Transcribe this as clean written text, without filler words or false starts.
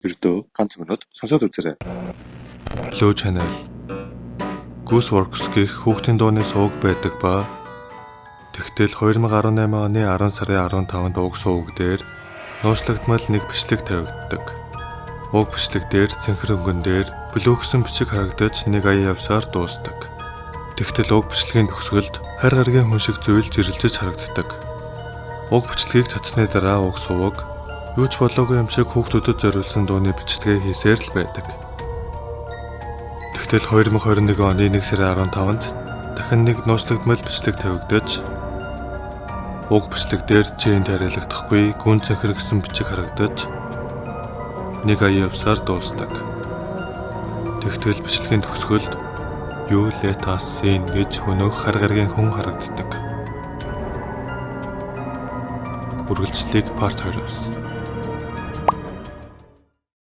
Ердөө ганц минут сонсоод үзээрэй. Blue Channel Gooseworks гэх хүүхдийн дууны суваг байдаг ба тэгтэл 2018 оны 10 сарын 15-нд уг суваг дээр нууцлагдмал нэг бичлэг тавигддаг. Уг бичлэг дээр цэнхэр өнгөн дээр блүү гэсэн бичиг харагдаж нэг ая явсаар дуусдаг. Тэгтэл уг бичлэгийн төгсгөлд хар гаргийн хүн шиг зүйл зэрэлзэж харагддаг. Уг бичлэгийг цацсны дараа уг суваг юу ч болоогүй юм шиг хүүхдүүдэд зориулсан дууны бичлэгээ хийсээр л байдаг. Тэгтэл 2021 оны 1 сарын 15-нд дахин нэг нууцлагдмал бичлэг тавигдаж уг бичлэг дээр Жэйн тариалагдахгүй гүн цэнхэр гэсэн бичиг харагдаж нэг ая явсаар дуусдаг. Тэгтэл бичлэгийн төгсгөлд You Let Us In гэж хөнөөх хар гаргийн хүн харагддаг. Үргэлжлэлийг part 2-оос